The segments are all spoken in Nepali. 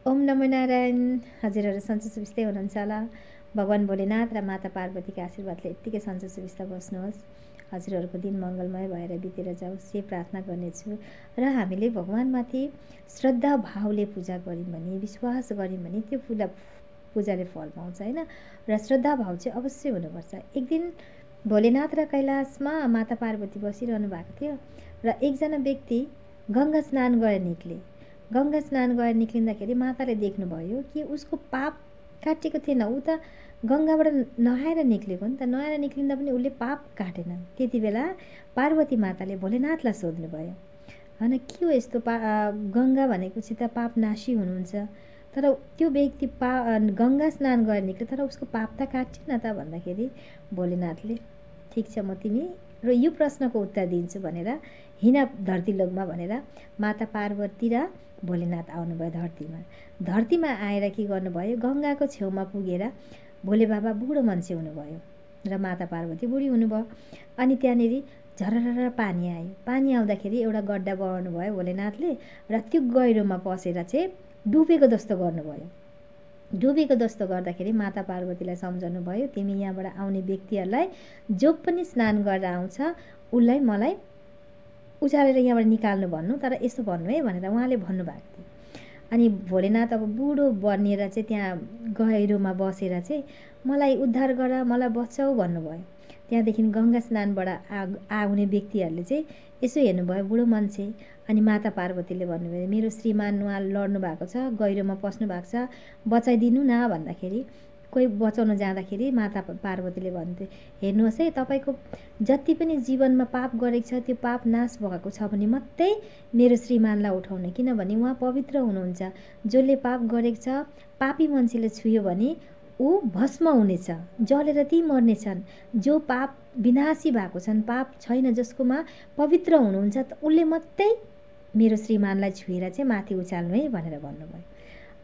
ओम नमो नारायण। हजुरहरू सन्चो सुविस्तै हुनुहुन्छ होला। भगवान् भोलेनाथ र माता पार्वतीको आशीर्वादले यत्तिकै सन्चो सुविस्ता बस्नुहोस्। हजुरहरूको दिन मङ्गलमय भएर बितेर जाओस् यो प्रार्थना गर्नेछु। र हामीले भगवान्माथि श्रद्धा भावले पूजा गऱ्यौँ भने, विश्वास गऱ्यौँ भने त्यो पूजाले फल पाउँछ होइन। र श्रद्धा भाव चाहिँ अवश्य हुनुपर्छ। एक दिन भोलेनाथ र कैलाशमा माता पार्वती बसिरहनु भएको थियो र एकजना व्यक्ति गङ्गा स्नान गरेर निक्ले। गङ्गा स्नान गरेर निक्लिँदाखेरि माताले देख्नुभयो कि उसको पाप काटेको थिएन। ऊ त गङ्गाबाट नुहाएर निक्लेको नि त, नुहाएर निक्लिँदा पनि उसले पाप काटेन। त्यति बेला पार्वती माताले भोलेनाथलाई सोध्नुभयो, होइन के हो यस्तो गङ्गा भनेपछि त पाप नाशी हुनुहुन्छ, तर त्यो व्यक्ति गङ्गा स्नान गरेर निक्ल्यो तर उसको पाप त काटिएन त भन्दाखेरि भोलेनाथले ठिक छ म तिमी र यो प्रश्नको उत्तर दिन्छु भनेर हिँड धरतीलोकमा भनेर माता पार्वती र भोलेनाथ आउनुभयो धरतीमा। धरतीमा आएर के गर्नुभयो, गङ्गाको छेउमा पुगेर भोले बाबा बुढो मान्छे हुनुभयो र माता पार्वती बुढी हुनुभयो। अनि त्यहाँनिर झरर पानी आयो। पानी आउँदाखेरि एउटा गड्डा बनाउनु भयो भोलेनाथले र त्यो गहिरोमा पसेर चाहिँ डुबेको जस्तो गर्नुभयो। डुबेको जस्तो गर्दाखेरि माता पार्वतीलाई सम्झाउनु भयो, तिमी यहाँबाट आउने व्यक्तिहरूलाई जो पनि स्नान गरेर आउँछ उसलाई मलाई उचालेर यहाँबाट निकाल्नु भन्नु, तर यसो भन्नु है भनेर उहाँले भन्नुभएको थियो। अनि भोलेनाथ अब बुढो बनिएर चाहिँ त्यहाँ गहिरोमा बसेर चाहिँ मलाई उद्धार गर, मलाई बचाऊ भन्नुभयो। त्यहाँदेखि गङ्गा स्नानबाट आउने व्यक्तिहरूले चाहिँ यसो हेर्नुभयो बुढो मान्छे। अनि माता पार्वतीले भन्नुभयो मेरो श्रीमान उहाँ लड्नु भएको छ, गहिरोमा पस्नु भएको छ, बचाइदिनु न भन्दाखेरि कोही बचाउन जाँदाखेरि माता पार्वतीले भन्थ्यो हेर्नुहोस् है तपाईँको जति पनि जीवनमा पाप गरेको छ त्यो पाप नाश भएको छ भने मात्रै मेरो श्रीमानलाई उठाउने, किनभने उहाँ पवित्र हुनुहुन्छ। जसले पाप गरेको छ पापी मान्छेले छुयो भने ऊ भस्म हुनेछ, जलेर ती मर्नेछन्। जो पाप विनाशी भएको छन्, पाप छैन, जसकोमा पवित्र हुनुहुन्छ उसले मात्रै मेरो श्रीमानलाई छुएर चाहिँ माथि उचाल्नु है भनेर भन्नुभयो।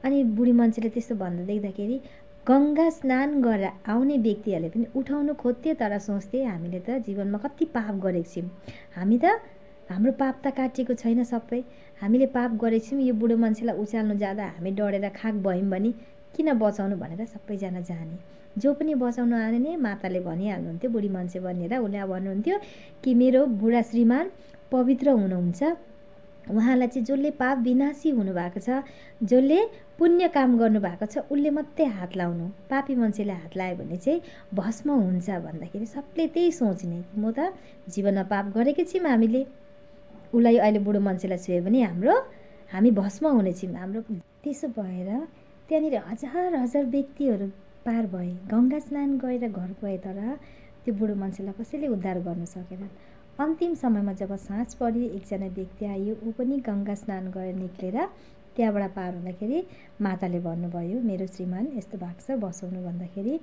अनि बुढी मान्छेले त्यस्तो भन्दा देख्दाखेरि गङ्गा स्नान गरेर आउने व्यक्तिहरूले पनि उठाउनु खोज्थे, तर सोच्थे हामीले त जीवनमा कति पाप गरेको छौँ, हामी त हाम्रो पाप त काटिएको छैन सबै, हामीले पाप गरेको छौँ। यो बुढो मान्छेलाई उचाल्नु जाँदा हामी डढेर खाक भयौँ भने किन बचाउनु भनेर सबैजना जाने। जो पनि बचाउनु आने नि माताले भनिहाल्नुहुन्थ्यो बुढी मान्छे बनिएर, उसले भन्नुहुन्थ्यो कि मेरो बुढा श्रीमान पवित्र हुनुहुन्छ, उहाँलाई चाहिँ जसले पाप विनाशी हुनुभएको छ, जसले पुण्य काम गर्नुभएको छ उसले मात्रै हात लाउनु, पापी मान्छेले हात लायो भने चाहिँ भस्म हुन्छ भन्दाखेरि सबले त्यही सोच्ने, म त जीवनमा पाप गरेकै छौँ, हामीले उसलाई अहिले बुढो मान्छेलाई छुयो भने हामी भस्म हुनेछौँ हाम्रो। त्यसो भएर त्यहाँनिर हजार हजार व्यक्तिहरू पार भए, गङ्गा स्नान गरेर घर गए, तर त्यो बुढो मान्छेलाई कसैले उद्धार गर्न सकेनन्। अन्तिम समयमा जब साँझ पऱ्यो एकजना व्यक्ति आयो, ऊ पनि गङ्गा स्नान गरेर निक्लेर त्यहाँबाट पार हुँदाखेरि माताले भन्नुभयो मेरो श्रीमान यस्तो भएको छ बसाउनु भन्दाखेरि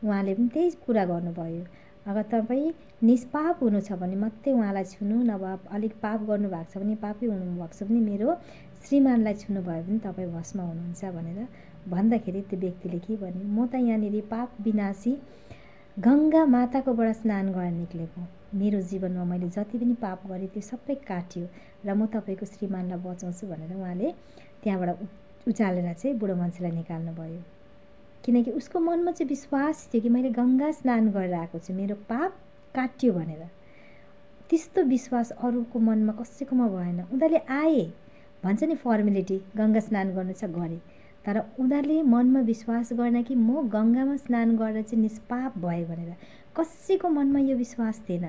उहाँले पनि त्यही कुरा गर्नुभयो, अगर तपाईँ निष्पाप हुनु छ भने मात्रै उहाँलाई छुनु, नभए अलिक पाप गर्नुभएको छ भने, पापी हुनुभएको छ भने मेरो श्रीमानलाई छुनुभयो भने तपाईँ भस्म हुनुहुन्छ भनेर भन्दाखेरि त्यो व्यक्तिले के भन्यो, म त यहाँनिर पाप विनाशी गङ्गा माताकोबाट स्नान गरेर निक्लेको, मेरो जीवनमा मैले जति पनि पाप गरेँ त्यो सबै काट्यो र म तपाईँको श्रीमानलाई बचाउँछु भनेर उहाँले त्यहाँबाट उचालेर चाहिँ बुढो मान्छेलाई निकाल्नु भयो। किनकि उसको मनमा चाहिँ विश्वास थियो कि मैले गङ्गा स्नान गरेर आएको छु, मेरो पाप काट्यो भनेर। त्यस्तो विश्वास अरूको मनमा कसैकोमा भएन। उनीहरूले आए भन्छ नि फर्मेलिटी, गङ्गा स्नान गर्नु छ गरे, तर उनीहरूले मनमा विश्वास गरेन कि म गङ्गामा स्नान गरेर चाहिँ निष्पाप भएँ भनेर। कसैको मनमा यो विश्वास थिएन,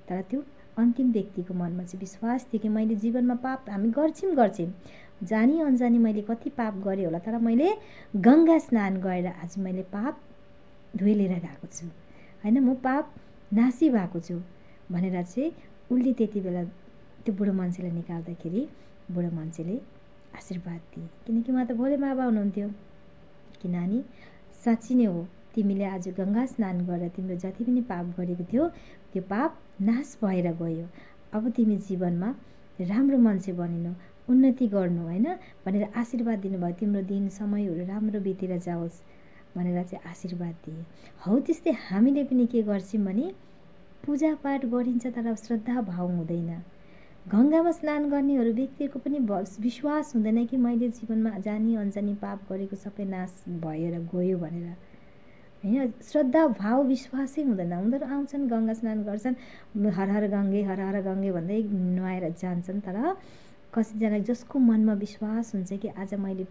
तर त्यो अन्तिम व्यक्तिको मनमा चाहिँ विश्वास थियो कि मैले जीवनमा पाप हामी गर्छौँ, जानी अनजानी मैले कति पाप गरेँ होला, तर मैले गङ्गा स्नान गरेर आज मैले पाप धोइलिएर गएको छु होइन, म पाप नाशी भएको छु भनेर चाहिँ उसले त्यति बेला त्यो बुढो मान्छेलाई निकाल्दाखेरि बुढो मान्छेले आशीर्वाद दिए, किनकि उहाँ त भोले बाबा हुनुहुन्थ्यो कि नानी साँच्ची नै हो, तिमीले आज गङ्गा स्नान गरेर तिम्रो जति पनि पाप गरेको थियो त्यो पाप नाश भएर गयो, अब तिमी जीवनमा राम्रो मान्छे बनिनु, उन्नति गर्नु होइन भनेर आशीर्वाद दिनुभयो, तिम्रो दिन समयहरू राम्रो बितेर जाओस् भनेर चाहिँ आशीर्वाद दिए। हौ त्यस्तै हामीले पनि के गर्छौँ भने पूजापाठ गरिन्छ तर श्रद्धा भाव हुँदैन। गङ्गामा स्नान गर्नेहरू व्यक्तिको पनि विश्वास हुँदैन कि मैले जीवनमा जानी अनजानी पाप गरेको सबै नाश भएर गयो भनेर, होइन। श्रद्धा भाव विश्वासै हुँदैन। उनीहरू आउँछन्, गङ्गा स्नान गर्छन्, हर हर गङ्गे भन्दै नुहाएर जान्छन्। तर कसैजना जसको मनमा विश्वास हुन्छ कि आज मैले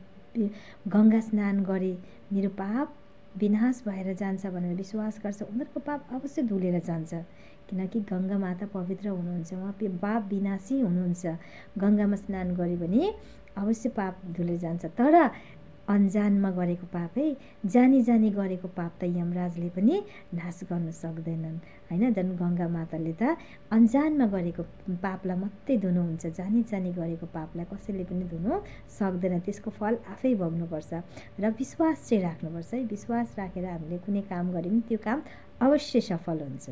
गङ्गा स्नान गरेँ, मेरो पाप विनाश भएर जान्छ भनेर विश्वास गर्छ, उनीहरूको पाप अवश्य धुलेर जान्छ। किनकि गङ्गा माता पवित्र हुनुहुन्छ, उहाँ पाप विनाशी हुनुहुन्छ। गङ्गामा स्नान गऱ्यो भने अवश्य पाप धुलेर जान्छ। तर अन्जानमा गरेको पापै, जानी जानी गरेको पाप त यमराजले पनि नाश गर्न सक्दैनन्, होइन। झन् गङ्गा माताले त अन्जानमा गरेको पापलाई मात्रै धुनुहुन्छ, जानी जानी गरेको पापलाई कसैले पनि धुनु सक्दैन। त्यसको फल आफै भोग्नुपर्छ र विश्वास चाहिँ राख्नुपर्छ है। विश्वास राखेर हामीले कुनै काम गऱ्यौँ त्यो काम अवश्य सफल हुन्छ।